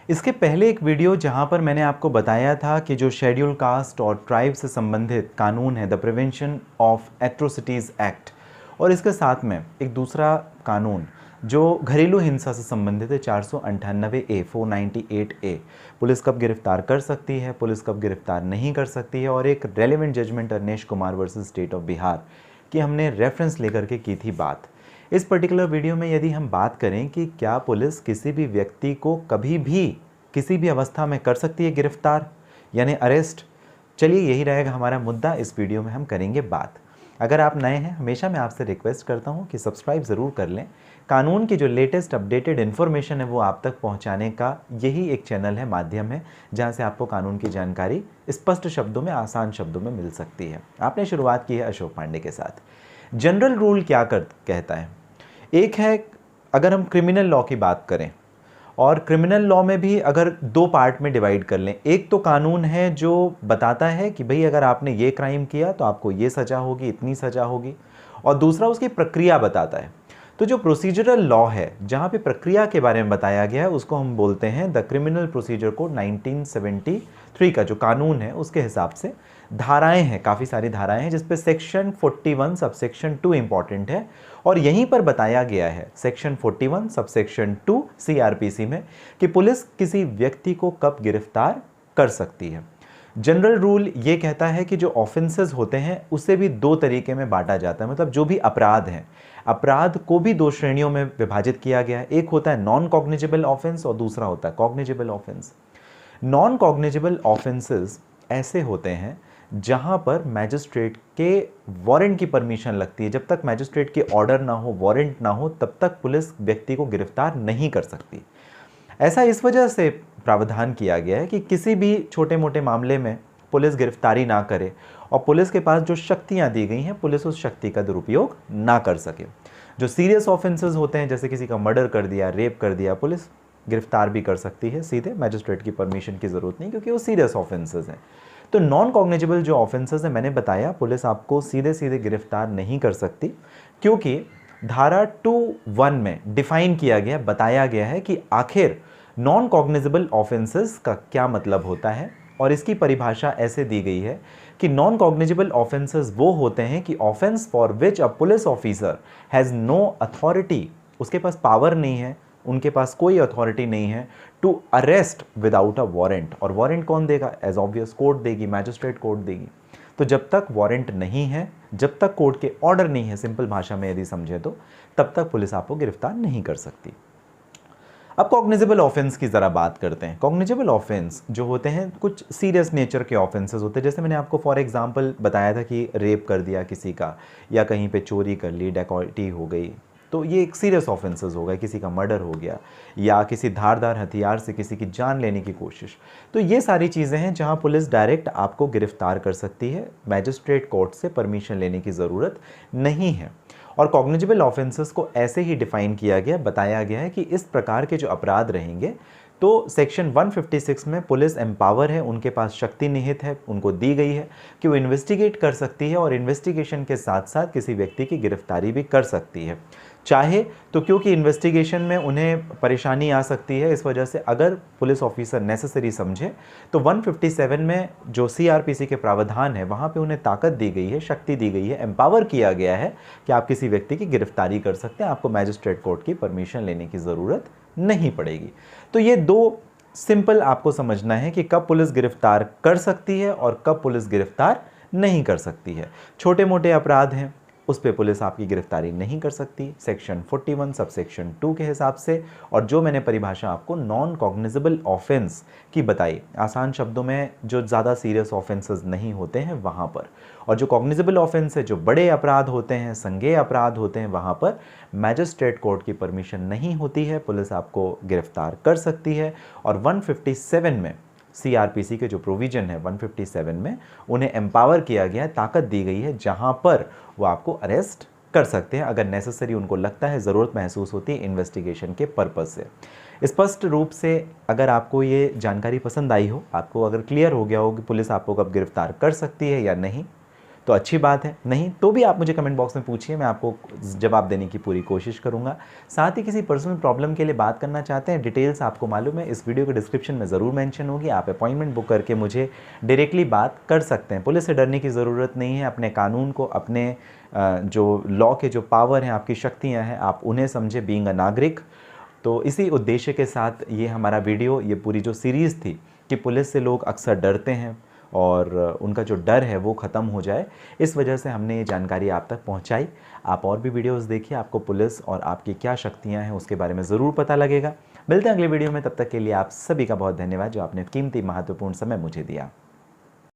इसके पहले एक वीडियो जहां पर मैंने आपको बताया था कि जो शेड्यूल कास्ट और ट्राइब से संबंधित कानून है the prevention of atrocities act, और इसके साथ में एक दूसरा कानून जो घरेलू हिंसा से संबंधित है 498A 498A, पुलिस कब गिरफ्तार कर सकती है, पुलिस कब गिरफ्तार नहीं कर सकती है, और एक relevant judgement Arnesh Kumar versus state of Bihar की हमने रेफरेंस लेकर के की थी बात। इस पर्टिकुलर वीडियो में यदि हम बात करें कि क्या पुलिस किसी भी व्यक्ति को कभी भी किसी भी अवस्था में कर सकती है गिरफ्तार यानी अरेस्ट, चलिए यही रहेगा हमारा मुद्दा। इस वीडियो में हम करेंगे बात। अगर आप नए हैं, हमेशा मैं आपसे रिक्वेस्ट करता हूं कि सब्सक्राइब ज़रूर कर लें। कानून की जो लेटेस्ट अपडेटेड इन्फॉर्मेशन है वो आप तक पहुंचाने का यही एक चैनल है, माध्यम है, जहां से आपको कानून की जानकारी स्पष्ट शब्दों में, आसान शब्दों में मिल सकती है। आपने शुरुआत की है अशोक पांडे के साथ। जनरल रूल क्या कहता है? एक है, अगर हम क्रिमिनल लॉ की बात करें, और क्रिमिनल लॉ में भी अगर दो पार्ट में डिवाइड कर लें, एक तो कानून है जो बताता है कि भाई अगर आपने ये क्राइम किया तो आपको ये सज़ा होगी, इतनी सज़ा होगी, और दूसरा उसकी प्रक्रिया बताता है। तो जो प्रोसीजरल लॉ है, जहाँ पे प्रक्रिया के बारे में बताया गया है, उसको हम बोलते हैं द क्रिमिनल प्रोसीजर कोड 1973 का जो कानून है उसके हिसाब से धाराएं हैं, काफ़ी सारी धाराएं हैं, जिसपे सेक्शन 41 सबसेक्शन 2 इंपॉर्टेंट है। और यहीं पर बताया गया है सेक्शन 41 सबसेक्शन 2 CRPC में कि पुलिस किसी व्यक्ति को कब गिरफ्तार कर सकती है। जनरल रूल ये कहता है कि जो ऑफेंसेस होते हैं उसे भी दो तरीके में बांटा जाता है, मतलब जो भी अपराध हैं, अपराध को भी दो श्रेणियों में विभाजित किया गया है। एक होता है नॉन कॉग्निजेबल ऑफेंस और दूसरा होता है cognizable offence. Non cognizable offences ऐसे होते हैं जहां पर मैजिस्ट्रेट के वारंट की परमिशन लगती है। जब तक मैजिस्ट्रेट के ऑर्डर ना हो, वारंट ना हो, तब तक पुलिस व्यक्ति को गिरफ्तार नहीं कर सकती। ऐसा इस वजह से प्रावधान किया गया है कि किसी भी छोटे मोटे मामले में पुलिस गिरफ्तारी ना करे, और पुलिस के पास जो शक्तियां दी गई हैं, पुलिस उस शक्ति का दुरुपयोग ना कर सके। जो सीरियस ऑफेंसेस होते हैं, जैसे किसी का मर्डर कर दिया, रेप कर दिया, पुलिस गिरफ्तार भी कर सकती है सीधे, मैजिस्ट्रेट की परमिशन की ज़रूरत नहीं, क्योंकि वो सीरियस ऑफेंसेस हैं। तो नॉन कॉग्निजेबल जो ऑफेंसेस है, मैंने बताया, पुलिस आपको सीधे सीधे गिरफ्तार नहीं कर सकती, क्योंकि धारा 2(1) में डिफाइन किया गया, बताया गया है कि आखिर नॉन कॉग्निजेबल ऑफेंसेस का क्या मतलब होता है। और इसकी परिभाषा ऐसे दी गई है कि नॉन कॉग्निजेबल ऑफेंसेस वो होते हैं कि offence for which a police officer has no authority, उसके पास पावर नहीं है, उनके पास कोई अथॉरिटी नहीं है to arrest without a warrant. और वारंट कौन देगा? एज ऑब्वियस कोर्ट देगी, मैजिस्ट्रेट कोर्ट देगी। तो जब तक वारंट नहीं है, जब तक कोर्ट के ऑर्डर नहीं है, सिंपल भाषा में यदि समझे तो, तब तक पुलिस आपको गिरफ्तार नहीं कर सकती। अब कॉग्निजेबल ऑफेंस की ज़रा बात करते हैं। कॉग्निजेबल ऑफेंस जो होते हैं, कुछ सीरियस नेचर के ऑफेंसेस होते हैं। जैसे मैंने आपको फॉर एग्जांपल बताया था कि रेप कर दिया किसी का, या कहीं पे चोरी कर ली, डकैती हो गई, तो ये एक सीरियस ऑफेंसेस हो गए। किसी का मर्डर हो गया, या किसी धारदार हथियार से किसी की जान लेने की कोशिश। तो ये सारी चीज़ें हैं जहां पुलिस डायरेक्ट आपको गिरफ्तार कर सकती है, मैजिस्ट्रेट कोर्ट से परमिशन लेने की ज़रूरत नहीं है। और कॉग्निजेबल ऑफेंसेस को ऐसे ही डिफाइन किया गया, बताया गया है कि इस प्रकार के जो अपराध रहेंगे, तो सेक्शन 156 में पुलिस एम्पावर है, उनके पास शक्ति निहित है, उनको दी गई है कि वो इन्वेस्टिगेट कर सकती है, और इन्वेस्टिगेशन के साथ साथ किसी व्यक्ति की गिरफ्तारी भी कर सकती है चाहे तो, क्योंकि इन्वेस्टिगेशन में उन्हें परेशानी आ सकती है। इस वजह से अगर पुलिस ऑफिसर नेसेसरी समझे तो 157 में जो CRPC के प्रावधान है, वहाँ पे उन्हें ताकत दी गई है, शक्ति दी गई है, एम्पावर किया गया है कि आप किसी व्यक्ति की गिरफ्तारी कर सकते हैं, आपको मैजिस्ट्रेट कोर्ट की परमिशन लेने की ज़रूरत नहीं पड़ेगी। तो ये दो सिंपल आपको समझना है कि कब पुलिस गिरफ्तार कर सकती है और कब पुलिस गिरफ्तार नहीं कर सकती है। छोटे मोटे अपराध हैं, उस पर पुलिस आपकी गिरफ्तारी नहीं कर सकती सेक्शन 41 सबसेक्शन 2 के हिसाब से। और जो मैंने परिभाषा आपको नॉन कॉग्निजेबल ऑफेंस की बताई, आसान शब्दों में, जो ज़्यादा सीरियस ऑफेंसेस नहीं होते हैं वहाँ पर, और जो कॉग्निजेबल ऑफेंस है, जो बड़े अपराध होते हैं, संज्ञेय अपराध होते हैं, वहाँ पर मैजिस्ट्रेट कोर्ट की परमिशन नहीं होती है, पुलिस आपको गिरफ्तार कर सकती है। और 157 में CRPC के जो प्रोविजन है 157 में, उन्हें एम्पावर किया गया है, ताकत दी गई है, जहां पर वो आपको अरेस्ट कर सकते हैं अगर नेसेसरी उनको लगता है, ज़रूरत महसूस होती है इन्वेस्टिगेशन के पर्पज़ से। स्पष्ट रूप से अगर आपको ये जानकारी पसंद आई हो, आपको अगर क्लियर हो गया हो कि पुलिस आपको कब गिरफ्तार कर सकती है या नहीं, तो अच्छी बात है, नहीं तो भी आप मुझे कमेंट बॉक्स में पूछिए, मैं आपको जवाब देने की पूरी कोशिश करूँगा। साथ ही किसी पर्सनल प्रॉब्लम के लिए बात करना चाहते हैं, डिटेल्स आपको मालूम है इस वीडियो के डिस्क्रिप्शन में ज़रूर मेंशन होगी, आप अपॉइंटमेंट बुक करके मुझे डायरेक्टली बात कर सकते हैं। पुलिस से डरने की ज़रूरत नहीं है, अपने कानून को, अपने जो लॉ के जो पावर हैं, आपकी शक्तियाँ हैं, आप उन्हें समझे बीइंग अ नागरिक। तो इसी उद्देश्य के साथ ये हमारा वीडियो, ये पूरी जो सीरीज़ थी कि पुलिस से लोग अक्सर डरते हैं और उनका जो डर है वो ख़त्म हो जाए, इस वजह से हमने ये जानकारी आप तक पहुंचाई। आप और भी वीडियोस देखिए, आपको पुलिस और आपकी क्या शक्तियां हैं उसके बारे में ज़रूर पता लगेगा। मिलते हैं अगले वीडियो में, तब तक के लिए आप सभी का बहुत धन्यवाद जो आपने कीमती महत्वपूर्ण समय मुझे दिया।